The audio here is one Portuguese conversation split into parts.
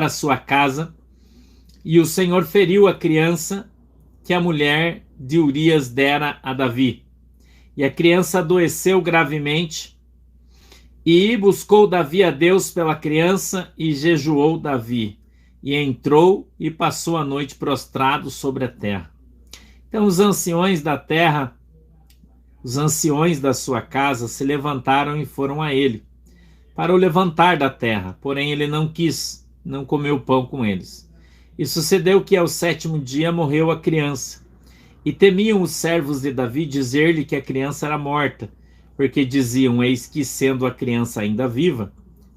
a sua casa, e o Senhor feriu a criança que a mulher de Urias dera a Davi. E a criança adoeceu gravemente, e buscou Davi a Deus pela criança, e jejuou Davi. E entrou e passou a noite prostrado sobre a terra. Então os anciões da terra, os anciões da sua casa, se levantaram e foram a ele, para o levantar da terra. Porém ele não quis, não comeu pão com eles. E sucedeu que ao 7º dia morreu a criança. E temiam os servos de Davi dizer-lhe que a criança era morta, porque diziam: eis que, sendo a criança ainda viva,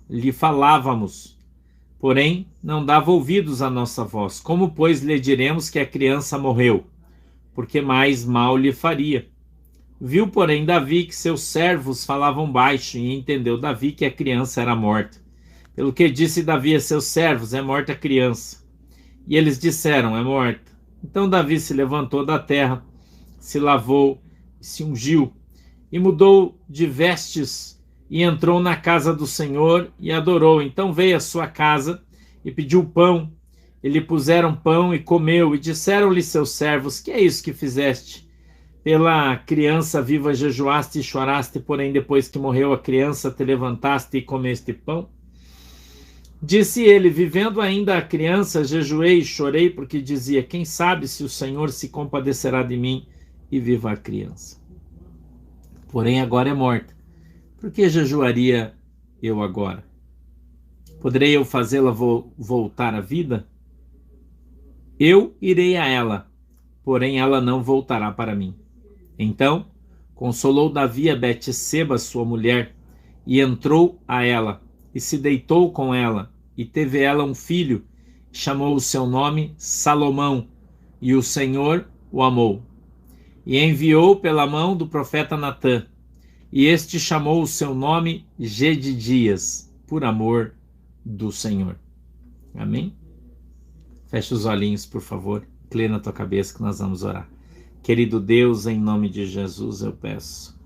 lhe falávamos, porém não dava ouvidos à nossa voz. Como, pois, lhe diremos que a criança morreu? Porque mais mal lhe faria. Viu, porém, Davi que seus servos falavam baixo, e entendeu Davi que a criança era morta. Pelo que disse Davi a seus servos: é morta a criança. E eles disseram: é morta. Então Davi se levantou da terra, se lavou, se ungiu, e mudou de vestes, e entrou na casa do Senhor, e adorou. Então veio à sua casa, e pediu pão, e lhe puseram pão, e comeu. E disseram-lhe seus servos: que é isso que fizeste? Pela criança viva jejuaste e choraste, porém depois que morreu a criança te levantaste e comeste pão? Disse ele: vivendo ainda a criança, jejuei e chorei, porque dizia: quem sabe se o Senhor se compadecerá de mim e viva a criança. Porém agora é morta. Por que jejuaria eu agora? Poderei eu fazê-la voltar à vida? Eu irei a ela, porém ela não voltará para mim. Então consolou Davi a Betseba, sua mulher, e entrou a ela, e se deitou com ela, e teve ela um filho, chamou o seu nome Salomão, e o Senhor o amou. E enviou pela mão do profeta Natã, e este chamou o seu nome Gedidias, por amor do Senhor. Amém? Feche os olhinhos, por favor, inclina a tua cabeça que nós vamos orar. Querido Deus, em nome de Jesus eu peço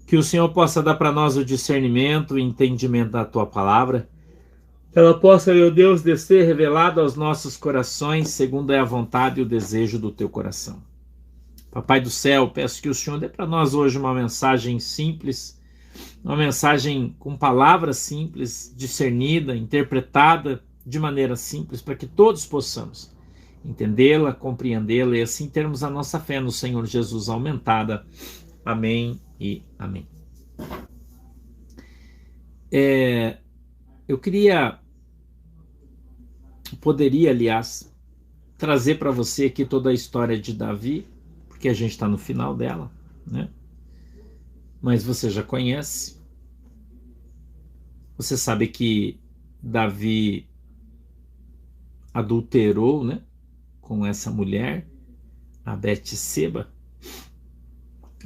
que o Senhor possa dar para nós o discernimento e entendimento da tua palavra. Ela possa, meu Deus, descer revelada aos nossos corações, segundo é a vontade e o desejo do teu coração. Papai do céu, peço que o Senhor dê para nós hoje uma mensagem simples, uma mensagem com palavras simples, discernida, interpretada de maneira simples, para que todos possamos entendê-la, compreendê-la e assim termos a nossa fé no Senhor Jesus aumentada. Amém e amém. Eu poderia, aliás, trazer para você aqui toda a história de Davi, porque a gente está no final dela, né? Mas você já conhece. Você sabe que Davi adulterou, né, com essa mulher, a Betseba,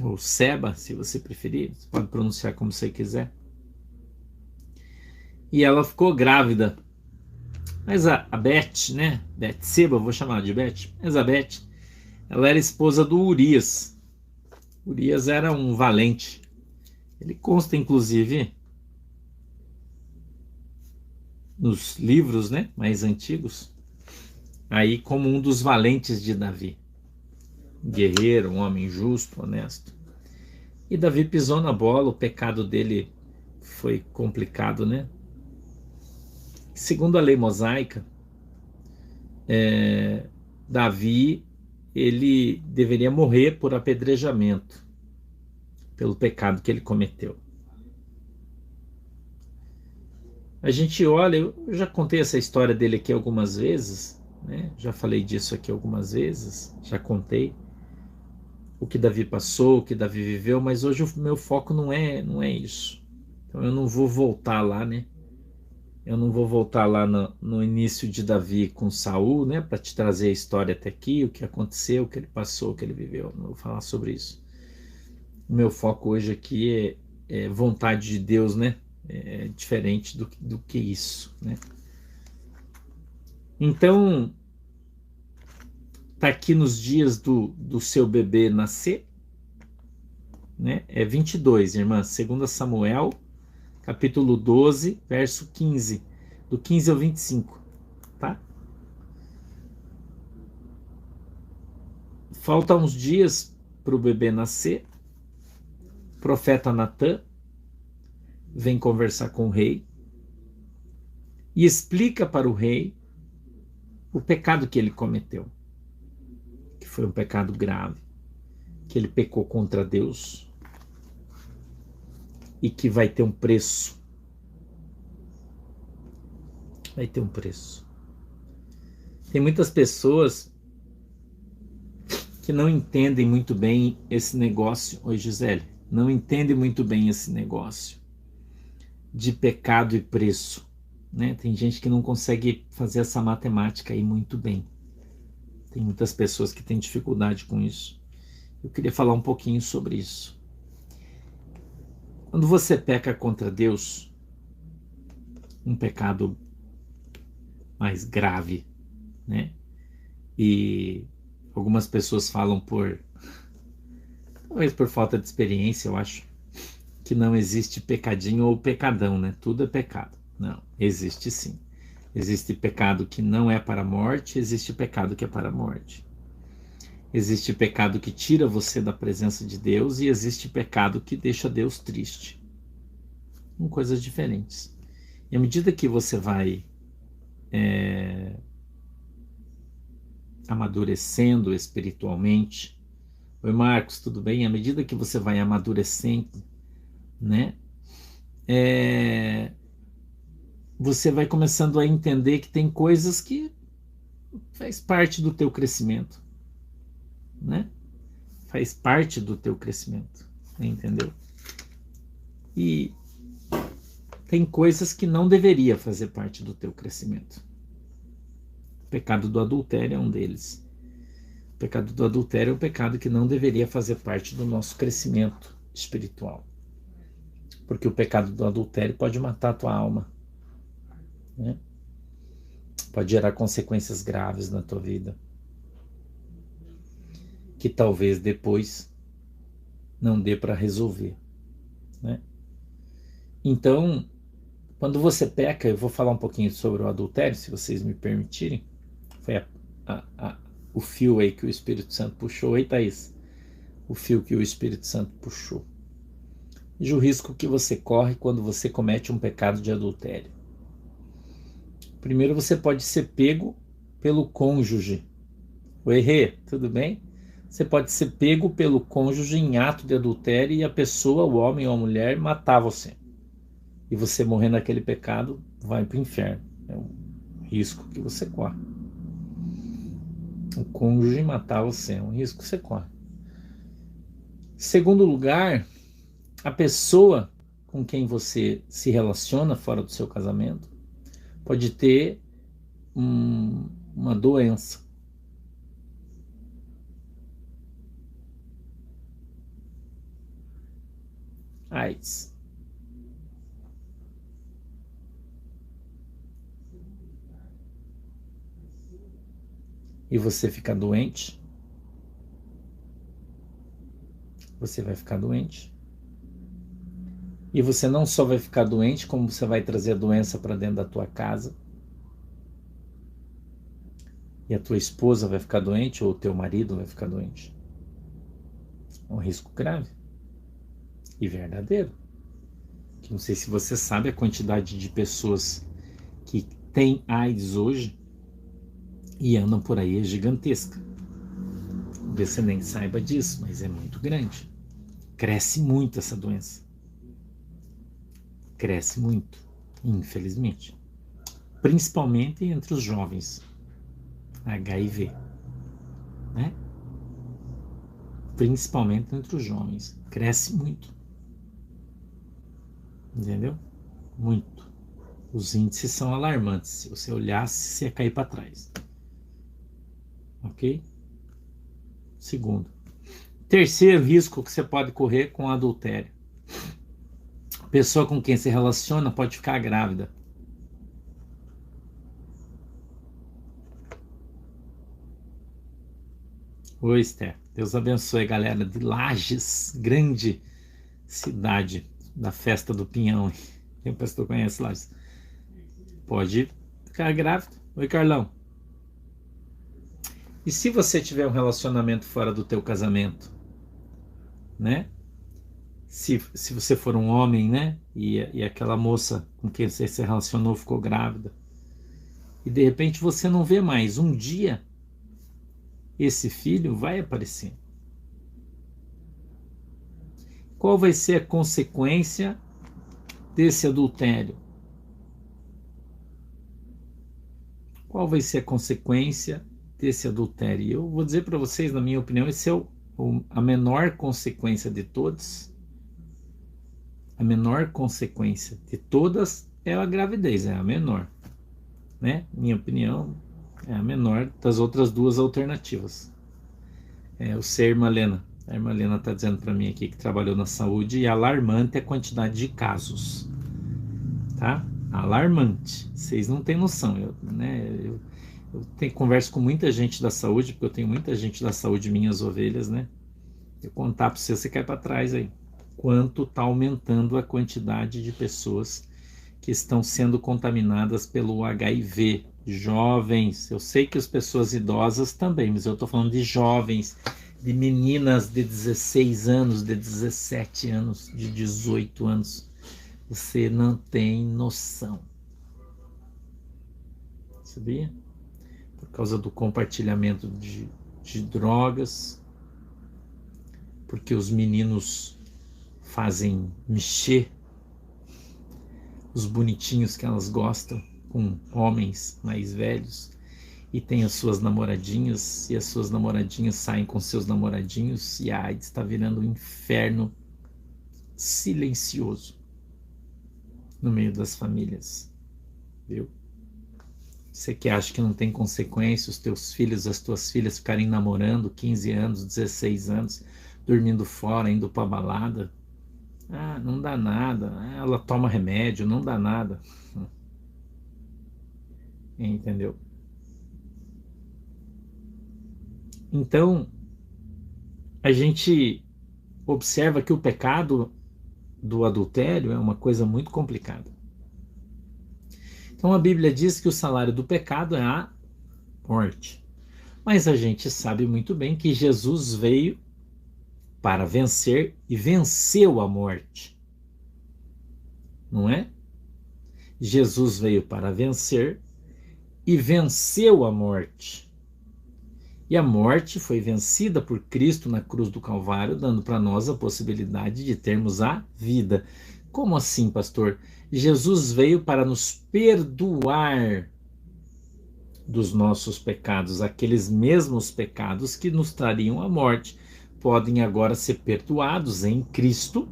ou Seba, se você preferir, você pode pronunciar como você quiser. E ela ficou grávida. Mas a Beth, né, Betseba, vou chamar de Beth, mas a Beth, ela era esposa do Urias. Urias era um valente. Ele consta, inclusive, nos livros, né, mais antigos, aí como um dos valentes de Davi. Um guerreiro, um homem justo, honesto. E Davi pisou na bola, o pecado dele foi complicado, né? Segundo a lei mosaica, Davi, ele deveria morrer por apedrejamento, pelo pecado que ele cometeu. A gente olha, eu já contei essa história dele aqui algumas vezes, né? Já falei disso aqui algumas vezes, já contei o que Davi passou, o que Davi viveu, mas hoje o meu foco não é isso. Então eu não vou voltar lá, né? Eu não vou voltar lá no início de Davi com Saul, né? Para te trazer a história até aqui, o que aconteceu, o que ele passou, o que ele viveu. Não vou falar sobre isso. O meu foco hoje aqui é vontade de Deus, né? É diferente do que isso, né? Então, tá aqui nos dias do seu bebê nascer, né? É 22, irmã, 2 Samuel, capítulo 12, verso 15, do 15 ao 25. tá? Faltam uns dias para o bebê nascer. O profeta Natã vem conversar com o rei e explica para o rei o pecado que ele cometeu, que foi um pecado grave, que ele pecou contra Deus e que vai ter um preço. Vai ter um preço. Tem muitas pessoas que não entendem muito bem esse negócio. Oi, Gisele. Não entendem muito bem esse negócio de pecado e preço, né? Tem gente que não consegue fazer essa matemática aí muito bem. Tem muitas pessoas que têm dificuldade com isso. Eu queria falar um pouquinho sobre isso. Quando você peca contra Deus, um pecado mais grave, né? E algumas pessoas falam talvez por falta de experiência, eu acho, que não existe pecadinho ou pecadão, né? Tudo é pecado. Não, existe sim. Existe pecado que não é para a morte, existe pecado que é para a morte. Existe pecado que tira você da presença de Deus e existe pecado que deixa Deus triste. São coisas diferentes. E à medida que você vai amadurecendo espiritualmente, oi Marcos, tudo bem? À medida que você vai amadurecendo, né? Você vai começando a entender que tem coisas que faz parte do teu crescimento, né? Faz parte do teu crescimento, entendeu? E tem coisas que não deveria fazer parte do teu crescimento. O pecado do adultério é um deles. O pecado do adultério é um pecado que não deveria fazer parte do nosso crescimento espiritual. Porque o pecado do adultério pode matar a tua alma, né? Pode gerar consequências graves na tua vida, que talvez depois não dê para resolver, né? Então, quando você peca, eu vou falar um pouquinho sobre o adultério, se vocês me permitirem. Foi o fio aí que o Espírito Santo puxou. Aí, Thaís, o fio que o Espírito Santo puxou. Veja o risco que você corre quando você comete um pecado de adultério. Primeiro, você pode ser pego pelo cônjuge. Oi, Rê, tudo bem? Você pode ser pego pelo cônjuge em ato de adultério e a pessoa, o homem ou a mulher, matar você. E você morrer naquele pecado, vai para o inferno. É um risco que você corre. O cônjuge matar você é um risco que você corre. Segundo lugar, a pessoa com quem você se relaciona fora do seu casamento pode ter uma doença. AIDS. E você fica doente, você vai ficar doente. E você não só vai ficar doente, como você vai trazer a doença para dentro da tua casa. E a tua esposa vai ficar doente, ou o teu marido vai ficar doente. É um risco grave e verdadeiro. Que não sei se você sabe a quantidade de pessoas que têm AIDS hoje e andam por aí é gigantesca. Talvez você nem saiba disso, mas é muito grande. Cresce muito essa doença. Cresce muito, infelizmente. Principalmente entre os jovens. HIV, né? Principalmente entre os jovens. Cresce muito. Entendeu? Muito. Os índices são alarmantes. Se você olhasse, você ia cair para trás. Ok? Segundo. Terceiro risco que você pode correr com adultério. A pessoa com quem se relaciona pode ficar grávida. Oi, Esther. Deus abençoe, galera de Lages, grande cidade da festa do Pinhão. Quem pastor conhece Lages? Pode ficar grávida. Oi, Carlão. E se você tiver um relacionamento fora do teu casamento, né? Se você for um homem, né? E aquela moça com quem você se relacionou ficou grávida. E de repente você não vê mais. Um dia esse filho vai aparecer. Qual vai ser a consequência desse adultério? Qual vai ser a consequência desse adultério? Eu vou dizer para vocês, na minha opinião, esse é a menor consequência de todas. A menor consequência de todas é a gravidez, é a menor, né? Minha opinião é a menor das outras duas alternativas. O ser Malena. A irmã Helena está dizendo para mim aqui que trabalhou na saúde e é alarmante a quantidade de casos, tá? Alarmante. Vocês não têm noção, eu tenho converso com muita gente da saúde, porque eu tenho muita gente da saúde, minhas ovelhas, né? Eu contar para você, você cai para trás aí. Quanto está aumentando a quantidade de pessoas que estão sendo contaminadas pelo HIV. Jovens, eu sei que as pessoas idosas também, mas eu estou falando de jovens, de meninas de 16 anos, de 17 anos, de 18 anos. Você não tem noção. Sabia? Por causa do compartilhamento de drogas, porque os meninos fazem mexer os bonitinhos que elas gostam com homens mais velhos e tem as suas namoradinhas e as suas namoradinhas saem com seus namoradinhos e a AIDS está virando um inferno silencioso no meio das famílias, viu? Você que acha que não tem consequência os teus filhos, as tuas filhas ficarem namorando 15 anos, 16 anos, dormindo fora, indo pra balada, não dá nada, ela toma remédio, não dá nada, entendeu? Então, a gente observa que o pecado do adultério é uma coisa muito complicada. Então a Bíblia diz que o salário do pecado é a morte. Mas a gente sabe muito bem que Jesus veio para vencer e venceu a morte. Não é? Jesus veio para vencer e venceu a morte. E a morte foi vencida por Cristo na cruz do Calvário, dando para nós a possibilidade de termos a vida. Como assim, pastor? Jesus veio para nos perdoar dos nossos pecados. Aqueles mesmos pecados que nos trariam a morte podem agora ser perdoados em Cristo,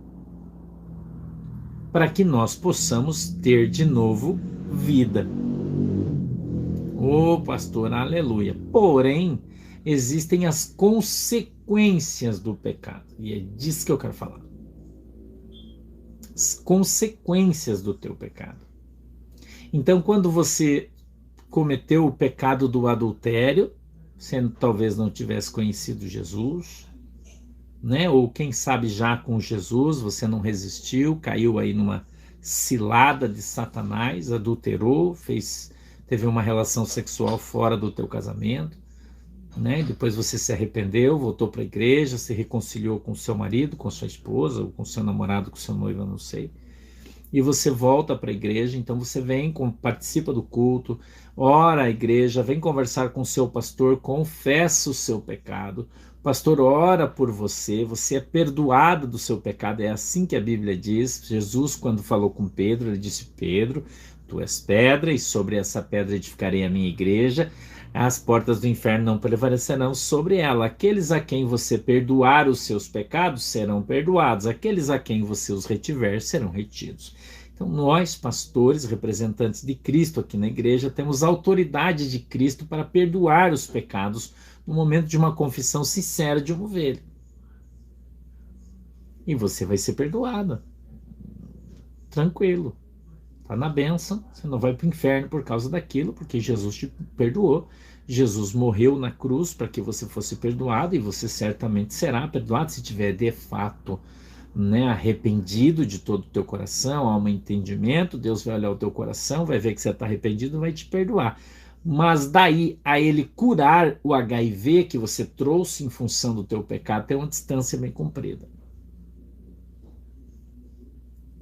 para que nós possamos ter de novo vida. Ô, pastor, aleluia. Porém, existem as consequências do pecado. E é disso que eu quero falar. As consequências do teu pecado. Então, quando você cometeu o pecado do adultério, você talvez não tivesse conhecido Jesus, né? Ou quem sabe já com Jesus, você não resistiu, caiu aí numa cilada de Satanás, adulterou, teve uma relação sexual fora do teu casamento, né? Depois você se arrependeu, voltou para a igreja, se reconciliou com seu marido, com sua esposa, ou com seu namorado, com seu noivo, eu não sei. E você volta para a igreja, então você vem, participa do culto, ora a igreja, vem conversar com o seu pastor, confessa o seu pecado, o pastor ora por você, você é perdoado do seu pecado, é assim que a Bíblia diz. Jesus, quando falou com Pedro, ele disse: Pedro, tu és pedra, e sobre essa pedra edificarei a minha igreja, as portas do inferno não prevalecerão sobre ela. Aqueles a quem você perdoar os seus pecados serão perdoados, aqueles a quem você os retiver serão retidos. Então nós, pastores, representantes de Cristo aqui na igreja, temos autoridade de Cristo para perdoar os pecados no momento de uma confissão sincera de uma ovelha. E você vai ser perdoada. Tranquilo. Está na bênção, você não vai para o inferno por causa daquilo, porque Jesus te perdoou. Jesus morreu na cruz para que você fosse perdoado, e você certamente será perdoado se tiver de fato, né, arrependido de todo o teu coração, há um entendimento, Deus vai olhar o teu coração, vai ver que você está arrependido e vai te perdoar. Mas daí a ele curar o HIV que você trouxe em função do teu pecado tem uma distância bem comprida.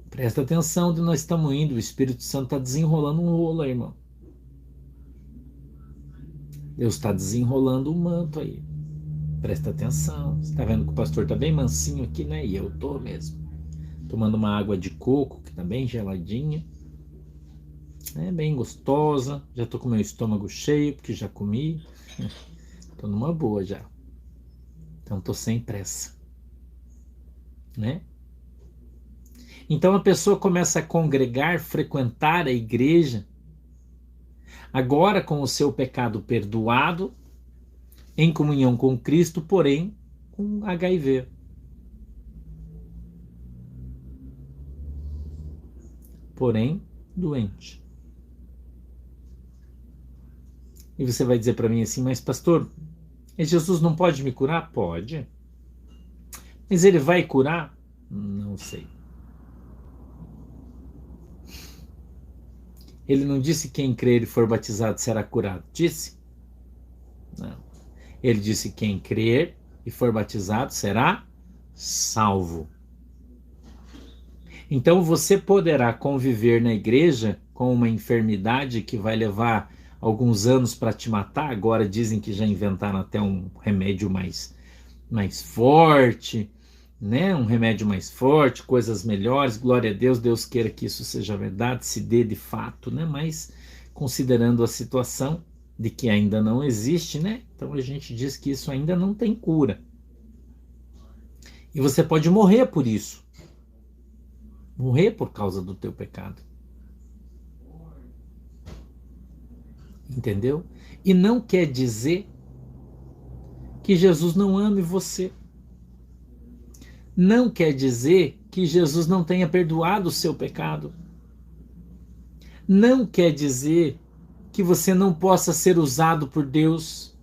Presta atenção onde nós estamos indo. O Espírito Santo está desenrolando um rolo aí, irmão. Deus está desenrolando um manto aí. Presta atenção. Você está vendo que o pastor está bem mansinho aqui, né? E eu tô mesmo. Tomando uma água de coco, que está bem geladinha. É bem gostosa. Já estou com meu estômago cheio, porque já comi. Estou numa boa já. Então estou sem pressa. Né? Então a pessoa começa a congregar, frequentar a igreja, agora com o seu pecado perdoado, em comunhão com Cristo, porém com HIV. Porém, doente. E você vai dizer para mim assim, mas pastor, Jesus não pode me curar? Pode. Mas ele vai curar? Não sei. Ele não disse que quem crer e for batizado será curado? Disse? Não. Ele disse que quem crer e for batizado será salvo. Então você poderá conviver na igreja com uma enfermidade que vai levar alguns anos para te matar. Agora dizem que já inventaram até um remédio mais forte, né? Um remédio mais forte, coisas melhores. Glória a Deus, Deus queira que isso seja verdade, se dê de fato, né? Mas considerando a situação de que ainda não existe, né? Então a gente diz que isso ainda não tem cura. E você pode morrer por isso. Morrer por causa do teu pecado. Entendeu? E não quer dizer que Jesus não ame você. Não quer dizer que Jesus não tenha perdoado o seu pecado. Não quer dizer que você não possa ser usado por Deus.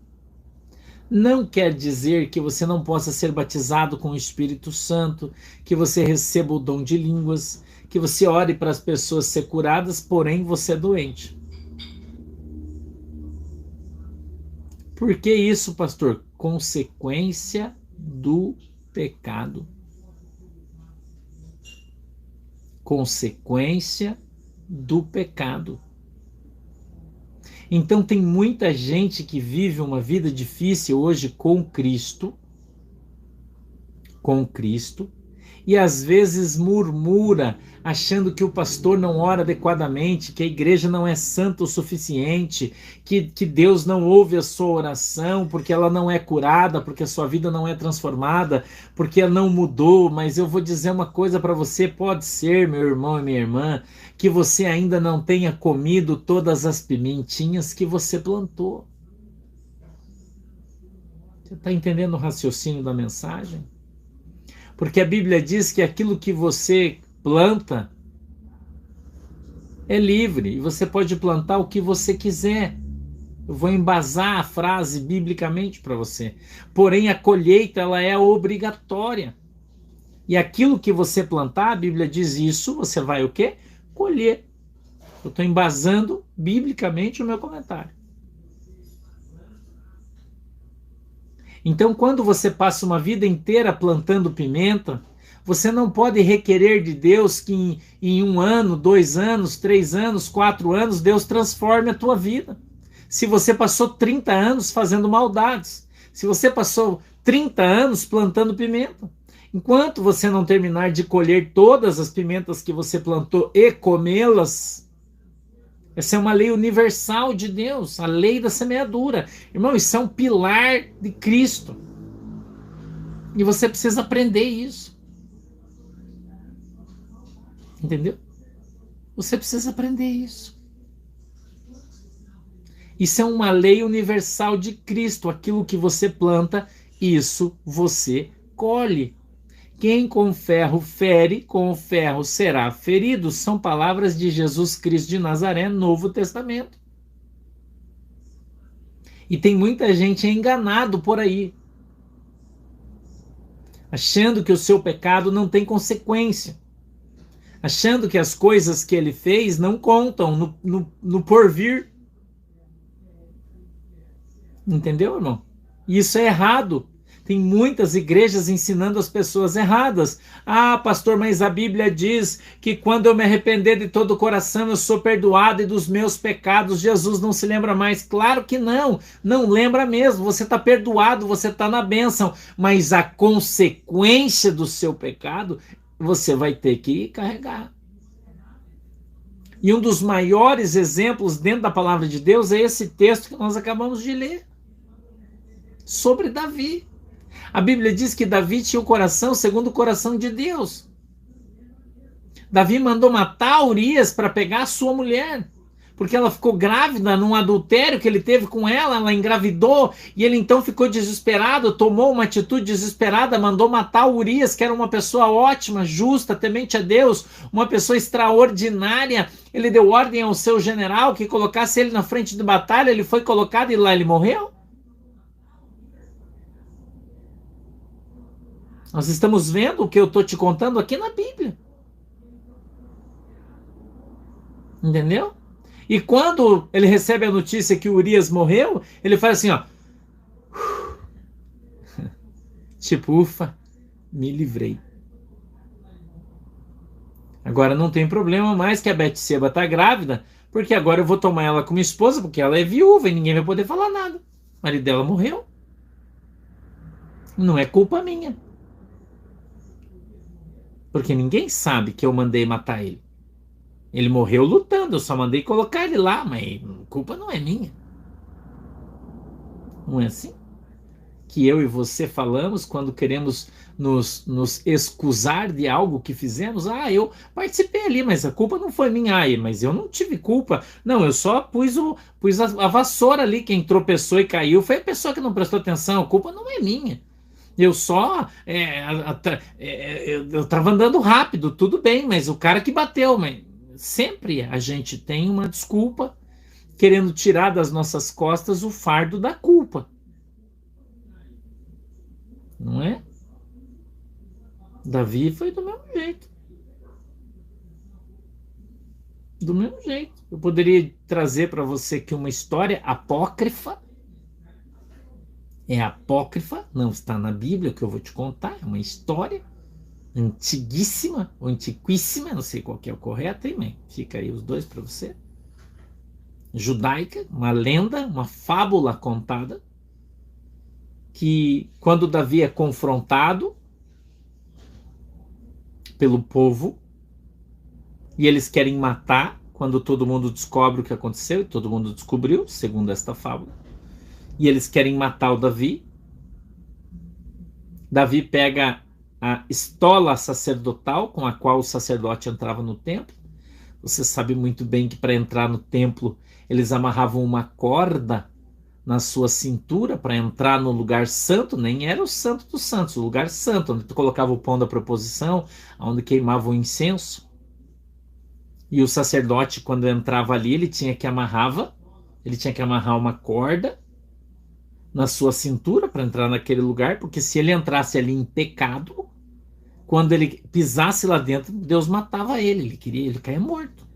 Não quer dizer que você não possa ser batizado com o Espírito Santo, que você receba o dom de línguas, que você ore para as pessoas ser curadas, porém você é doente. Por que isso, pastor? Consequência do pecado. Consequência do pecado. Então tem muita gente que vive uma vida difícil hoje com Cristo, e às vezes murmura, achando que o pastor não ora adequadamente, que a igreja não é santa o suficiente, que Deus não ouve a sua oração, porque ela não é curada, porque a sua vida não é transformada, porque ela não mudou. Mas eu vou dizer uma coisa para você, pode ser, meu irmão e minha irmã, que você ainda não tenha comido todas as pimentinhas que você plantou. Você está entendendo o raciocínio da mensagem? Porque a Bíblia diz que aquilo que você planta é livre e você pode plantar o que você quiser. Eu vou embasar a frase biblicamente para você. Porém, a colheita ela é obrigatória. E aquilo que você plantar, a Bíblia diz isso, você vai o quê? Colher. Eu estou embasando biblicamente o meu comentário. Então, quando você passa uma vida inteira plantando pimenta, você não pode requerer de Deus que em 1 ano, 2 anos, 3 anos, 4 anos, Deus transforme a tua vida. Se você passou 30 anos fazendo maldades, se você passou 30 anos plantando pimenta, enquanto você não terminar de colher todas as pimentas que você plantou e comê-las, essa é uma lei universal de Deus, a lei da semeadura. Irmão, isso é um pilar de Cristo. E você precisa aprender isso. Entendeu? Você precisa aprender isso. Isso é uma lei universal de Cristo. Aquilo que você planta, isso você colhe. Quem com ferro fere, com o ferro será ferido. São palavras de Jesus Cristo de Nazaré, Novo Testamento. E tem muita gente enganado por aí, achando que o seu pecado não tem consequência, achando que as coisas que ele fez não contam no porvir. Entendeu, irmão? Isso é errado. Tem muitas igrejas ensinando as pessoas erradas. Ah, pastor, mas a Bíblia diz que quando eu me arrepender de todo o coração, eu sou perdoado e dos meus pecados Jesus não se lembra mais. Claro que não, não lembra mesmo. Você está perdoado, você está na bênção, mas a consequência do seu pecado você vai ter que carregar. E um dos maiores exemplos dentro da palavra de Deus é esse texto que nós acabamos de ler sobre Davi. A Bíblia diz que Davi tinha o coração segundo o coração de Deus. Davi mandou matar Urias para pegar a sua mulher, porque ela ficou grávida num adultério que ele teve com ela, ela engravidou, e ele então ficou desesperado, tomou uma atitude desesperada, mandou matar Urias, que era uma pessoa ótima, justa, temente a Deus, uma pessoa extraordinária. Ele deu ordem ao seu general que colocasse ele na frente de batalha, ele foi colocado e lá ele morreu. Nós estamos vendo o que eu estou te contando aqui na Bíblia. Entendeu? E quando ele recebe a notícia que Urias morreu, ele faz assim, ó. Tipo, ufa, me livrei. Agora não tem problema mais que a Betseba está grávida, porque agora eu vou tomar ela como esposa, porque ela é viúva e ninguém vai poder falar nada. O marido dela morreu. Não é culpa minha. Porque ninguém sabe que eu mandei matar ele. Ele morreu lutando, eu só mandei colocar ele lá, mas a culpa não é minha. Não é assim? Que eu e você falamos quando queremos nos excusar de algo que fizemos. Ah, eu participei ali, mas a culpa não foi minha. Ah, mas eu não tive culpa. Não, eu só pus a vassoura ali. Quem tropeçou e caiu foi a pessoa que não prestou atenção. A culpa não é minha. Eu só. Eu estava andando rápido, tudo bem, mas o cara que bateu. Mas sempre a gente tem uma desculpa querendo tirar das nossas costas o fardo da culpa. Não é? Davi foi do mesmo jeito. Do mesmo jeito. Eu poderia trazer para você aqui uma história apócrifa. É apócrifa, não está na Bíblia, o que eu vou te contar. É uma história antiguíssima, ou antiquíssima, não sei qual que é o correto, hein, fica aí os dois para você. Judaica, uma lenda, uma fábula contada, que quando Davi é confrontado pelo povo, e eles querem matar, quando todo mundo descobre o que aconteceu, e todo mundo descobriu, segundo esta fábula, e eles querem matar o Davi. Davi pega a estola sacerdotal com a qual o sacerdote entrava no templo. Você sabe muito bem que para entrar no templo eles amarravam uma corda na sua cintura para entrar no lugar santo, nem era o santo dos santos, o lugar santo, onde tu colocava o pão da proposição, onde queimava o incenso. E o sacerdote, quando entrava ali, ele tinha que amarrar uma corda na sua cintura para entrar naquele lugar, porque se ele entrasse ali em pecado, quando ele pisasse lá dentro, Deus matava ele caía morto.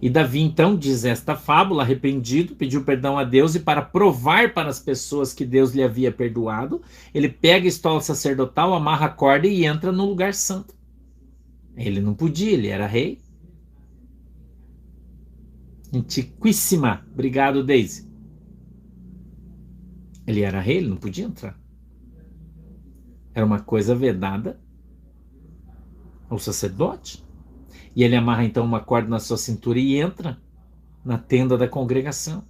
E Davi então diz esta fábula, arrependido, pediu perdão a Deus, e para provar para as pessoas que Deus lhe havia perdoado, ele pega a estola sacerdotal, amarra a corda e entra no lugar santo. Ele não podia, ele era rei. Antiquíssima. Obrigado, Daisy. Ele era rei, ele não podia entrar. Era uma coisa vedada ao sacerdote. E ele amarra então uma corda na sua cintura e entra na tenda da congregação.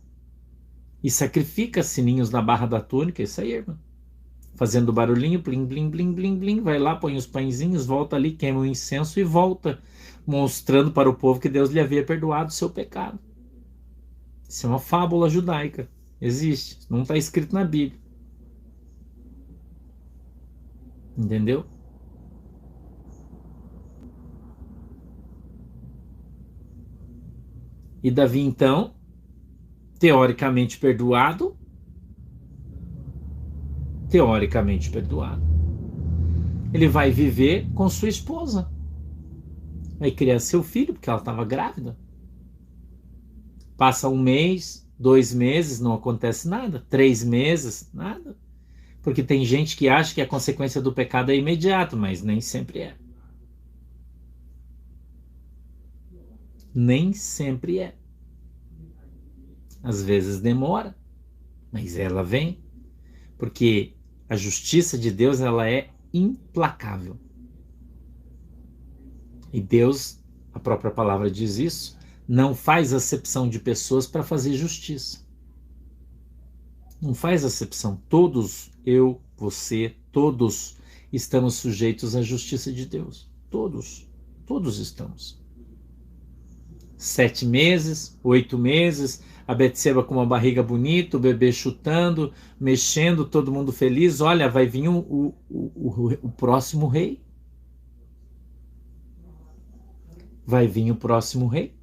E sacrifica sininhos na barra da túnica, isso aí, irmão. Fazendo barulhinho, blim, blim, blim, blim, blim. Vai lá, põe os pãezinhos, volta ali, queima o incenso e volta, mostrando para o povo que Deus lhe havia perdoado o seu pecado. Isso é uma fábula judaica. Existe. Não está escrito na Bíblia. Entendeu? E Davi, então, teoricamente perdoado, ele vai viver com sua esposa. Vai criar seu filho, porque ela estava grávida. Passa um mês, 2 meses, não acontece nada. 3 meses, nada. Porque tem gente que acha que a consequência do pecado é imediato, mas nem sempre é. Nem sempre é. Às vezes demora, mas ela vem. Porque a justiça de Deus, ela é implacável. E Deus, a própria palavra diz isso, não faz acepção de pessoas para fazer justiça. Não faz acepção. Todos, eu, você, todos estamos sujeitos à justiça de Deus. Todos. Todos estamos. 7 meses, 8 meses, a Betseba com uma barriga bonita, o bebê chutando, mexendo, todo mundo feliz. Olha, vai vir o próximo rei. Vai vir o próximo rei.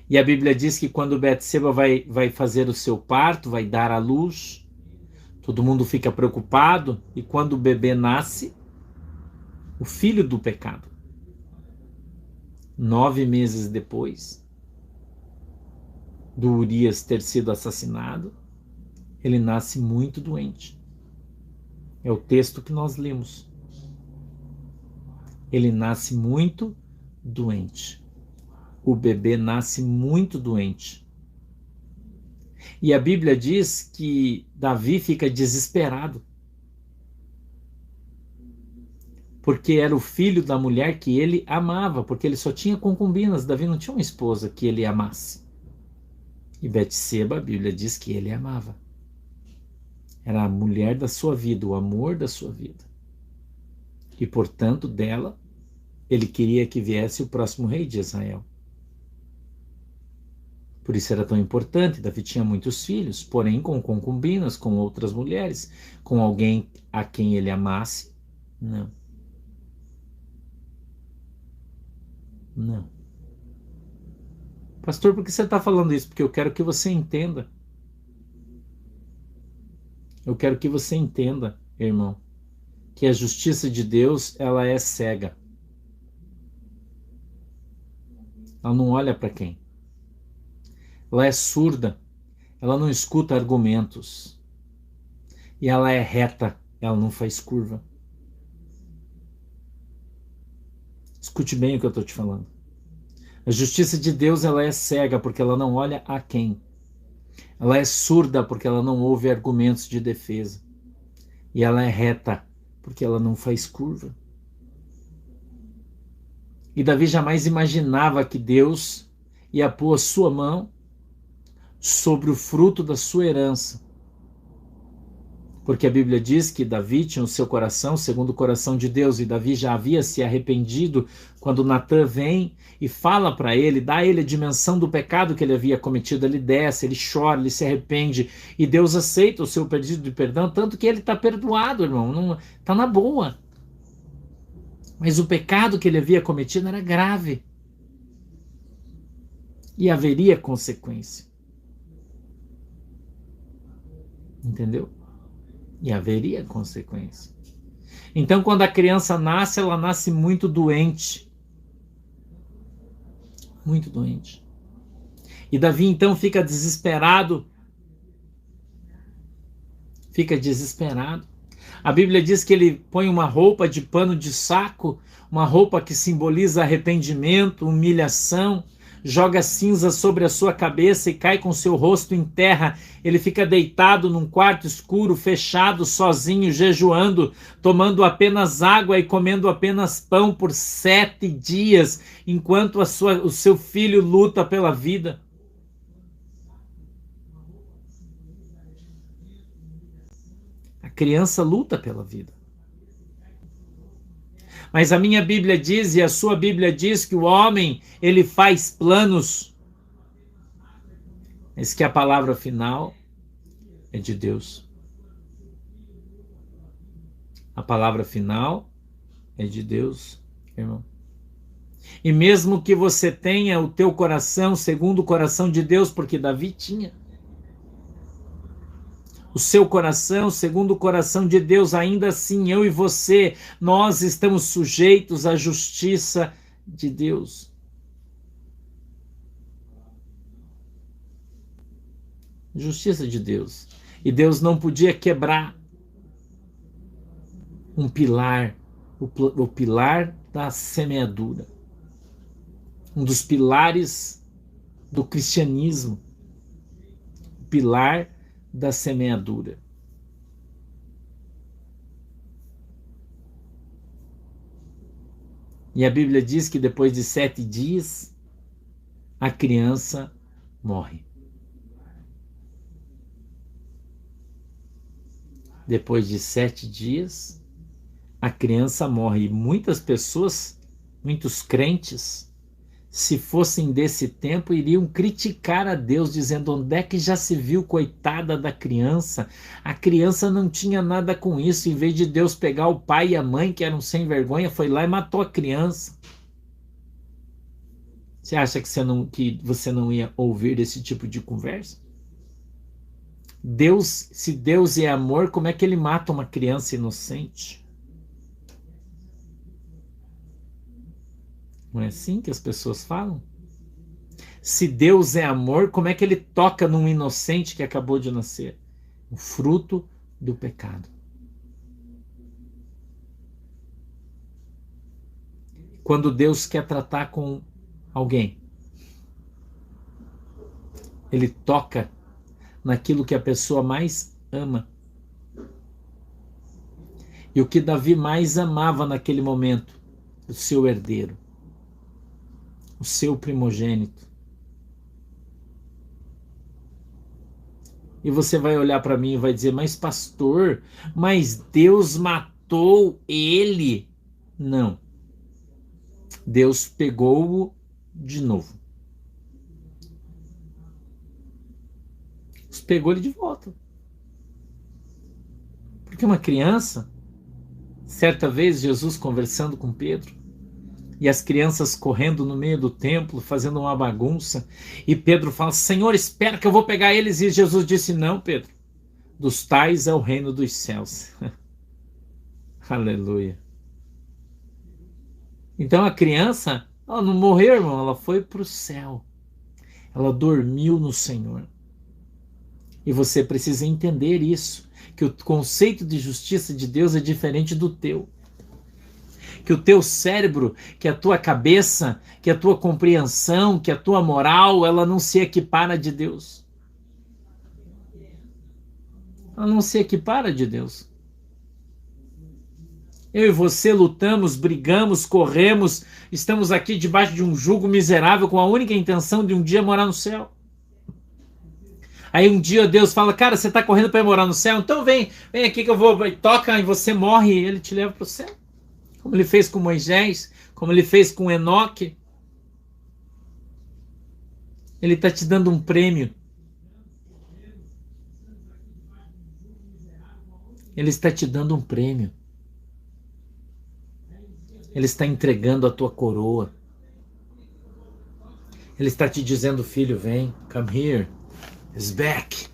E a Bíblia diz que quando Betseba vai fazer o seu parto, vai dar à luz, todo mundo fica preocupado, e quando o bebê nasce, o filho do pecado, 9 meses depois do Urias ter sido assassinado, ele nasce muito doente. É o texto que nós lemos. Ele nasce muito doente. O bebê nasce muito doente. E a Bíblia diz que Davi fica desesperado. Porque era o filho da mulher que ele amava, porque ele só tinha concubinas. Davi não tinha uma esposa que ele amasse. E Betseba, a Bíblia diz que ele amava. Era a mulher da sua vida, o amor da sua vida. E, portanto, dela, ele queria que viesse o próximo rei de Israel. Por isso era tão importante. Davi tinha muitos filhos, porém com concubinas, com outras mulheres, com alguém a quem ele amasse. Não. Não. Pastor, por que você está falando isso? Porque eu quero que você entenda. Eu quero que você entenda, irmão, que a justiça de Deus, ela é cega. Ela não olha para quem. Ela é surda. Ela não escuta argumentos. E ela é reta. Ela não faz curva. Escute bem o que eu estou te falando. A justiça de Deus, ela é cega porque ela não olha a quem. Ela é surda porque ela não ouve argumentos de defesa. E ela é reta porque ela não faz curva. E Davi jamais imaginava que Deus ia pôr a sua mão sobre o fruto da sua herança. Porque a Bíblia diz que Davi tinha o seu coração segundo o coração de Deus, e Davi já havia se arrependido quando Natã vem e fala para ele, dá a ele a dimensão do pecado que ele havia cometido. Ele desce, ele chora, ele se arrepende, e Deus aceita o seu pedido de perdão, tanto que ele está perdoado, irmão, está na boa. Mas o pecado que ele havia cometido era grave. E haveria consequência. Entendeu? E haveria consequência. Então, quando a criança nasce, ela nasce muito doente. Muito doente. E Davi, então, fica desesperado. Fica desesperado. A Bíblia diz que ele põe uma roupa de pano de saco, uma roupa que simboliza arrependimento, humilhação, joga cinza sobre a sua cabeça e cai com seu rosto em terra. Ele fica deitado num quarto escuro, fechado, sozinho, jejuando, tomando apenas água e comendo apenas pão por 7 dias, enquanto o seu filho luta pela vida. A criança luta pela vida. Mas a minha Bíblia diz, e a sua Bíblia diz, que o homem, ele faz planos, mas que a palavra final é de Deus. A palavra final é de Deus, irmão. E mesmo que você tenha o teu coração segundo o coração de Deus, porque Davi tinha, o seu coração segundo o coração de Deus, ainda assim eu e você, nós estamos sujeitos à justiça de Deus. Justiça de Deus. E Deus não podia quebrar um pilar, o pilar da semeadura. Um dos pilares do cristianismo. O pilar da semeadura. E a Bíblia diz que depois de 7 dias, a criança morre. Depois de 7 dias, a criança morre. E muitas pessoas, muitos crentes, se fossem desse tempo, iriam criticar a Deus, dizendo: onde é que já se viu, coitada da criança? A criança não tinha nada com isso. Em vez de Deus pegar o pai e a mãe, que eram sem vergonha, foi lá e matou a criança. Você acha que você não ia ouvir esse tipo de conversa? Deus, se Deus é amor, como é que ele mata uma criança inocente? Não é assim que as pessoas falam? Se Deus é amor, como é que ele toca num inocente que acabou de nascer? O fruto do pecado. Quando Deus quer tratar com alguém, ele toca naquilo que a pessoa mais ama. E o que Davi mais amava naquele momento? O seu herdeiro, o seu primogênito. E você vai olhar para mim e vai dizer: mas pastor, mas Deus matou ele? Não. Deus pegou-o de novo. Deus pegou ele de volta. Porque uma criança, certa vez Jesus conversando com Pedro, e as crianças correndo no meio do templo, fazendo uma bagunça, e Pedro fala: Senhor, espera que eu vou pegar eles. E Jesus disse: não, Pedro, dos tais é o reino dos céus. Aleluia. Então a criança, ela não morreu, irmão, ela foi para o céu. Ela dormiu no Senhor. E você precisa entender isso, que o conceito de justiça de Deus é diferente do teu. Que o teu cérebro, que a tua cabeça, que a tua compreensão, que a tua moral, ela não se equipara de Deus. Ela não se equipara de Deus. Eu e você lutamos, brigamos, corremos, estamos aqui debaixo de um jugo miserável com a única intenção de um dia morar no céu. Aí um dia Deus fala: cara, você está correndo para ir morar no céu? Então vem aqui que eu vou, toca e você morre e ele te leva para o céu. Como ele fez com Moisés, como ele fez com Enoque. Ele está te dando um prêmio. Ele está te dando um prêmio. Ele está entregando a tua coroa. Ele está te dizendo: filho, vem, come here, he's back.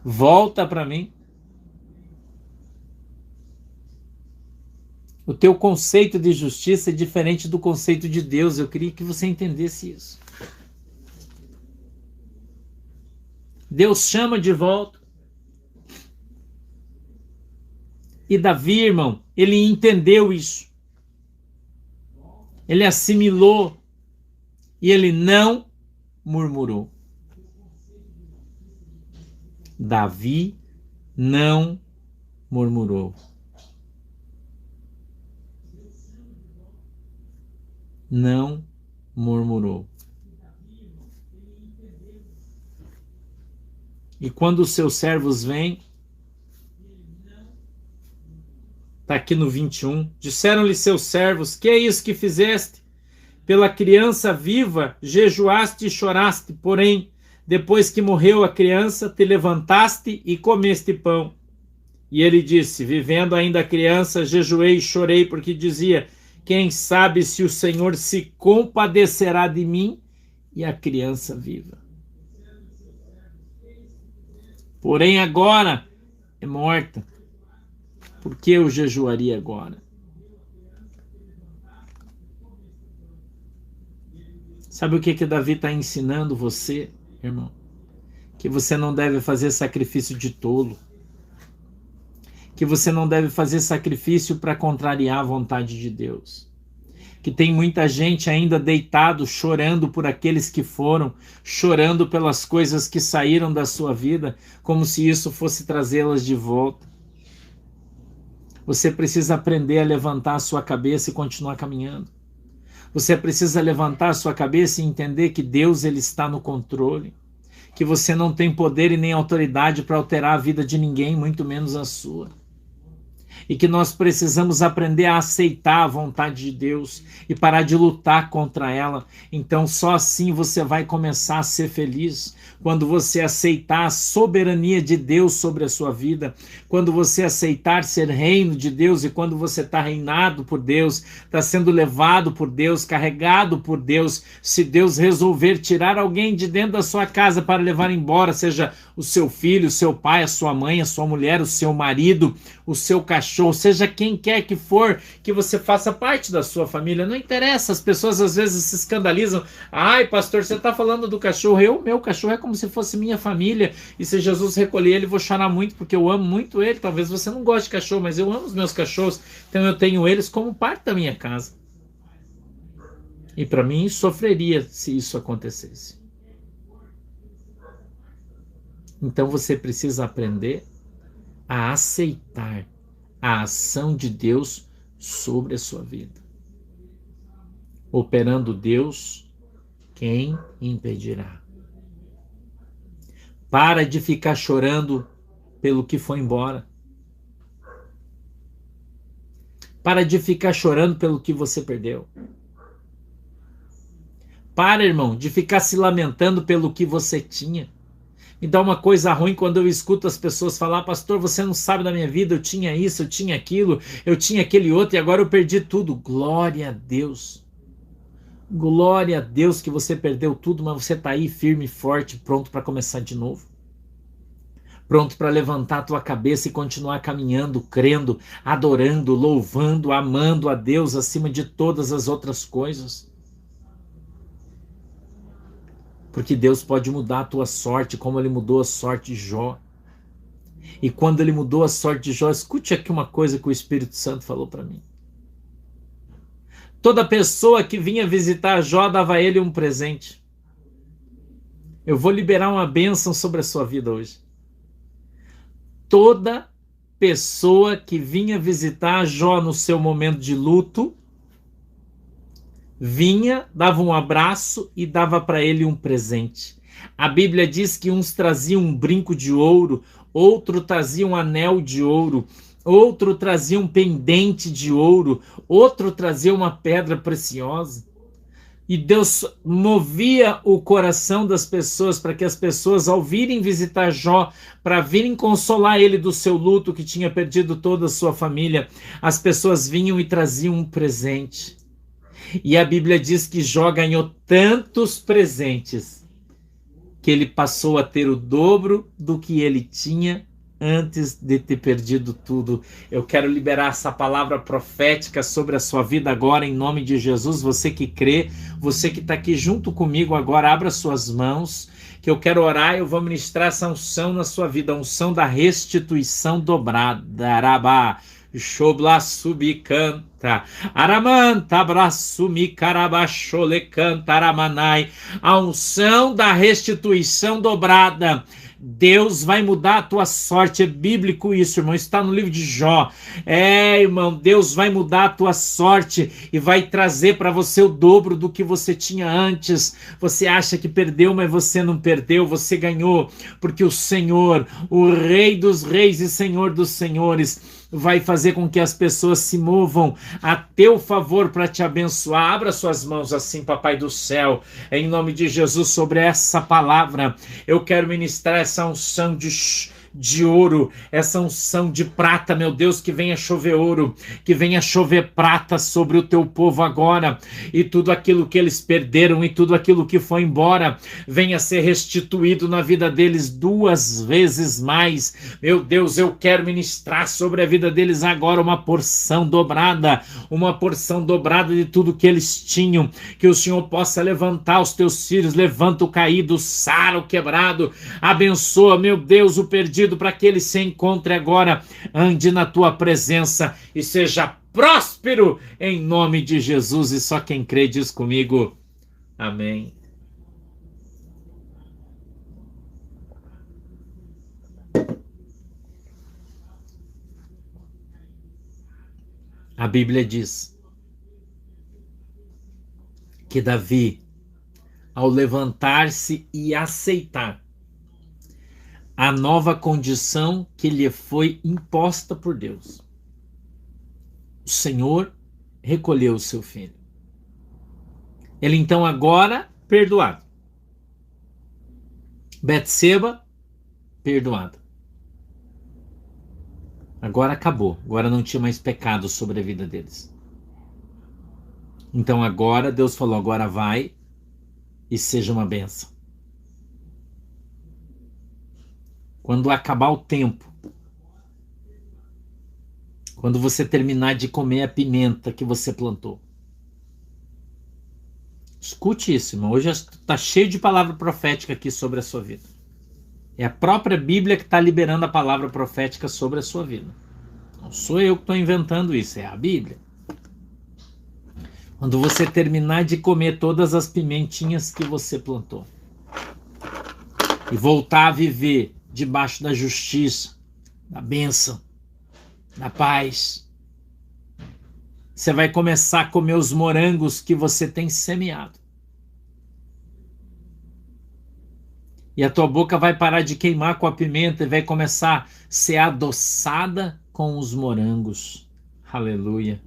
Volta para mim. O teu conceito de justiça é diferente do conceito de Deus. Eu queria que você entendesse isso. Deus chama de volta. E Davi, irmão, ele entendeu isso. Ele assimilou. E ele não murmurou. Davi não murmurou. Não murmurou. E quando os seus servos vêm, está aqui no 21, disseram-lhe seus servos: que é isso que fizeste? Pela criança viva jejuaste e choraste, porém, depois que morreu a criança, te levantaste e comeste pão. E ele disse: vivendo ainda a criança, jejuei e chorei, porque dizia: quem sabe se o Senhor se compadecerá de mim e a criança viva. Porém agora é morta. Por que eu jejuaria agora? Sabe o que Davi está ensinando você, irmão? Que você não deve fazer sacrifício de tolo. Que você não deve fazer sacrifício para contrariar a vontade de Deus. Que tem muita gente ainda deitado, chorando por aqueles que foram, chorando pelas coisas que saíram da sua vida, como se isso fosse trazê-las de volta. Você precisa aprender a levantar a sua cabeça e continuar caminhando. Você precisa levantar a sua cabeça e entender que Deus, ele está no controle. Que você não tem poder e nem autoridade para alterar a vida de ninguém, muito menos a sua. E que nós precisamos aprender a aceitar a vontade de Deus e parar de lutar contra ela. Então só assim você vai começar a ser feliz. Quando você aceitar a soberania de Deus sobre a sua vida, quando você aceitar ser reino de Deus e quando você está reinado por Deus, está sendo levado por Deus, carregado por Deus, se Deus resolver tirar alguém de dentro da sua casa para levar embora, seja o seu filho, o seu pai, a sua mãe, a sua mulher, o seu marido, o seu cachorro, seja quem quer que for, que você faça parte da sua família, não interessa, as pessoas às vezes se escandalizam. Ai, pastor, você está falando do cachorro, meu cachorro é como se fosse minha família, e se Jesus recolher ele, eu vou chorar muito, porque eu amo muito ele. Talvez você não goste de cachorro, mas eu amo os meus cachorros, então eu tenho eles como parte da minha casa. E para mim, sofreria se isso acontecesse. Então você precisa aprender a aceitar a ação de Deus sobre a sua vida. Operando Deus, quem impedirá? Para de ficar chorando pelo que foi embora. Para de ficar chorando pelo que você perdeu. Para, irmão, de ficar se lamentando pelo que você tinha. Me dá uma coisa ruim quando eu escuto as pessoas falar: pastor, você não sabe da minha vida, eu tinha isso, eu tinha aquilo, eu tinha aquele outro e agora eu perdi tudo. Glória a Deus. Glória a Deus que você perdeu tudo, mas você está aí firme e forte, pronto para começar de novo. Pronto para levantar a tua cabeça e continuar caminhando, crendo, adorando, louvando, amando a Deus acima de todas as outras coisas. Porque Deus pode mudar a tua sorte, como Ele mudou a sorte de Jó. E quando Ele mudou a sorte de Jó, escute aqui uma coisa que o Espírito Santo falou para mim. Toda pessoa que vinha visitar Jó dava a ele um presente. Eu vou liberar uma bênção sobre a sua vida hoje. Toda pessoa que vinha visitar Jó no seu momento de luto, vinha, dava um abraço e dava para ele um presente. A Bíblia diz que uns traziam um brinco de ouro, outro trazia um anel de ouro, outro trazia um pendente de ouro, outro trazia uma pedra preciosa. E Deus movia o coração das pessoas para que as pessoas, ao virem visitar Jó, para virem consolar ele do seu luto, que tinha perdido toda a sua família, as pessoas vinham e traziam um presente. E a Bíblia diz que Jó ganhou tantos presentes que ele passou a ter o dobro do que ele tinha antes de ter perdido tudo. Eu quero liberar essa palavra profética sobre a sua vida agora, em nome de Jesus. Você que crê, você que está aqui junto comigo agora, abra suas mãos, que eu quero orar e eu vou ministrar essa unção na sua vida, a unção da restituição dobrada. Arabá. Shobla subicanta, aramanta abraçumi carabachole canta aramanai, a unção da restituição dobrada. Deus vai mudar a tua sorte, é bíblico isso, irmão, está no livro de Jó. Irmão, Deus vai mudar a tua sorte e vai trazer para você o dobro do que você tinha antes. Você acha que perdeu, mas você não perdeu, você ganhou, porque o Senhor, o Rei dos Reis e Senhor dos Senhores, vai fazer com que as pessoas se movam a teu favor para te abençoar. Abra suas mãos assim, Papai do céu, em nome de Jesus, sobre essa palavra. Eu quero ministrar essa unção de de ouro, essa unção de prata, meu Deus, que venha chover ouro, que venha chover prata sobre o teu povo agora, e tudo aquilo que eles perderam e tudo aquilo que foi embora, venha ser restituído na vida deles 2 vezes mais. Meu Deus, eu quero ministrar sobre a vida deles agora uma porção dobrada de tudo que eles tinham, que o Senhor possa levantar os teus filhos, levanta o caído, sara o quebrado, abençoa, meu Deus, o perdido, para que ele se encontre agora, ande na tua presença e seja próspero em nome de Jesus. E só quem crê diz comigo, amém. A Bíblia diz que Davi, ao levantar-se e aceitar a nova condição que lhe foi imposta por Deus, o Senhor recolheu o seu filho. Ele então agora perdoado. Betseba, perdoada. Agora acabou. Agora não tinha mais pecado sobre a vida deles. Então agora Deus falou, agora vai e seja uma bênção. Quando acabar o tempo, quando você terminar de comer a pimenta que você plantou. Escute isso, irmão. Hoje está cheio de palavra profética aqui sobre a sua vida. É a própria Bíblia que está liberando a palavra profética sobre a sua vida. Não sou eu que estou inventando isso, é a Bíblia. Quando você terminar de comer todas as pimentinhas que você plantou e voltar a viver debaixo da justiça, da bênção, da paz, você vai começar a comer os morangos que você tem semeado. E a tua boca vai parar de queimar com a pimenta e vai começar a ser adoçada com os morangos. Aleluia.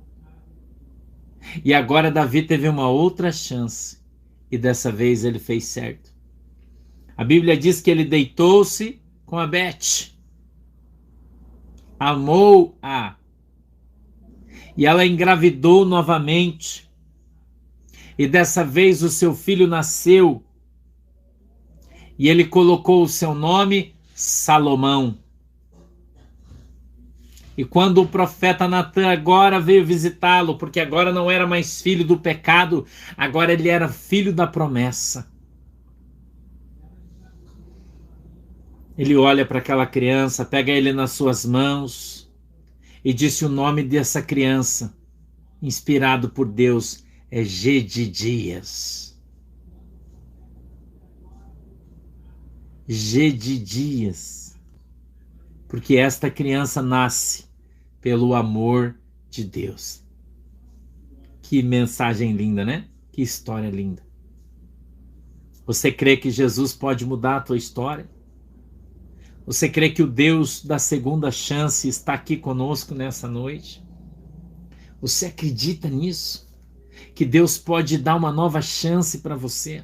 E agora Davi teve uma outra chance. E dessa vez ele fez certo. A Bíblia diz que ele deitou-se com a Bete. Amou-a. E ela engravidou novamente. E dessa vez o seu filho nasceu. E ele colocou o seu nome Salomão. E quando o profeta Natan agora veio visitá-lo, porque agora não era mais filho do pecado, agora ele era filho da promessa. Ele olha para aquela criança, pega ele nas suas mãos e disse o nome dessa criança, inspirado por Deus, é Gedidias. Gedidias. Porque esta criança nasce pelo amor de Deus. Que mensagem linda, né? Que história linda. Você crê que Jesus pode mudar a tua história? Você crê que o Deus da segunda chance está aqui conosco nessa noite? Você acredita nisso? Que Deus pode dar uma nova chance para você?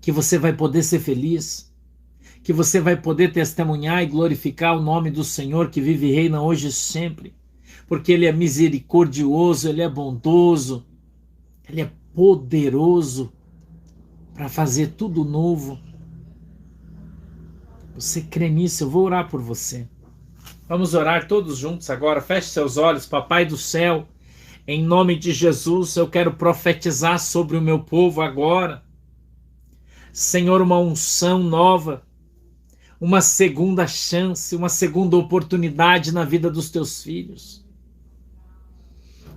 Que você vai poder ser feliz? Que você vai poder testemunhar e glorificar o nome do Senhor que vive e reina hoje e sempre? Porque Ele é misericordioso, Ele é bondoso, Ele é poderoso para fazer tudo novo. Você crê nisso? Eu vou orar por você. Vamos orar todos juntos agora. Feche seus olhos, Papai do céu. Em nome de Jesus, eu quero profetizar sobre o meu povo agora. Senhor, uma unção nova, uma segunda chance, uma segunda oportunidade na vida dos teus filhos.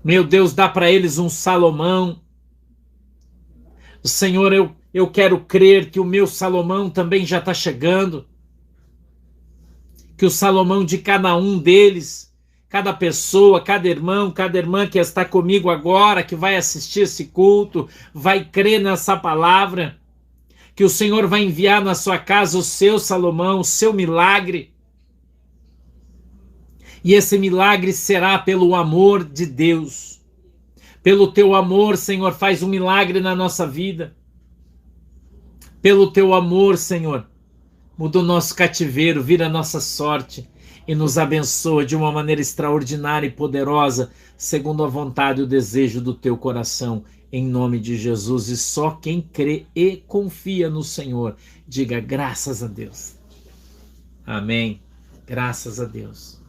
Meu Deus, dá para eles um Salomão. Senhor, eu quero crer que o meu Salomão também já está chegando. Que o Salomão de cada um deles, cada pessoa, cada irmão, cada irmã que está comigo agora, que vai assistir esse culto, vai crer nessa palavra, que o Senhor vai enviar na sua casa o seu Salomão, o seu milagre. E esse milagre será pelo amor de Deus. Pelo teu amor, Senhor, faz um milagre na nossa vida. Pelo teu amor, Senhor, muda o nosso cativeiro, vira a nossa sorte e nos abençoa de uma maneira extraordinária e poderosa, segundo a vontade e o desejo do teu coração, em nome de Jesus. E só quem crê e confia no Senhor, diga graças a Deus. Amém. Graças a Deus.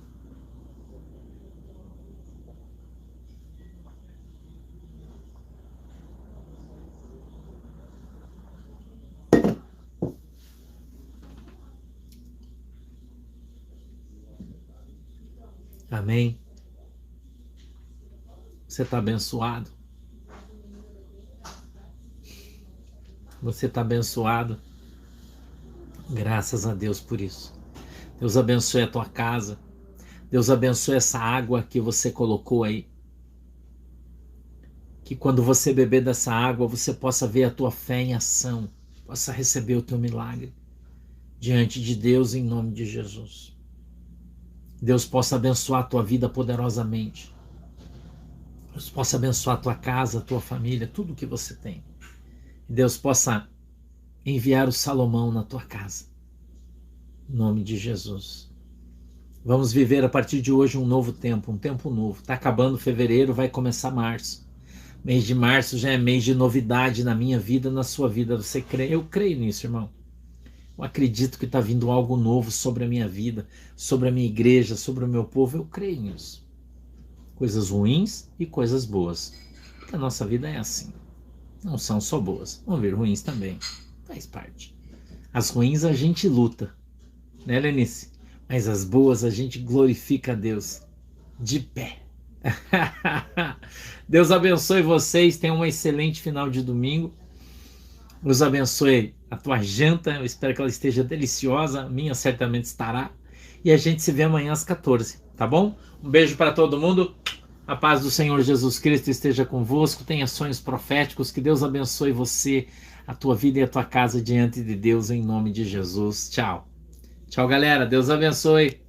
Amém. Você está abençoado. Você está abençoado. Graças a Deus por isso. Deus abençoe a tua casa. Deus abençoe essa água que você colocou aí. Que quando você beber dessa água, você possa ver a tua fé em ação. Possa receber o teu milagre diante de Deus em nome de Jesus. Deus possa abençoar a tua vida poderosamente. Deus possa abençoar a tua casa, a tua família, tudo que você tem. Deus possa enviar o Salomão na tua casa. Em nome de Jesus. Vamos viver a partir de hoje um novo tempo, um tempo novo. Está acabando fevereiro, vai começar março. Mês de março já é mês de novidade na minha vida, na sua vida. Você crê? Eu creio nisso, irmão. Eu acredito que está vindo algo novo sobre a minha vida, sobre a minha igreja, sobre o meu povo. Eu creio nisso. Coisas ruins e coisas boas. Porque a nossa vida é assim. Não são só boas. Vão vir ruins também. Faz parte. As ruins a gente luta. Né, Lenice? Mas as boas a gente glorifica a Deus. De pé. Deus abençoe vocês. Tenham um excelente final de domingo. Deus abençoe a tua janta. Eu espero que ela esteja deliciosa. A minha certamente estará. E a gente se vê amanhã às 14. Tá bom? Um beijo para todo mundo. A paz do Senhor Jesus Cristo esteja convosco. Tenha sonhos proféticos. Que Deus abençoe você, a tua vida e a tua casa diante de Deus, em nome de Jesus. Tchau. Tchau, galera. Deus abençoe.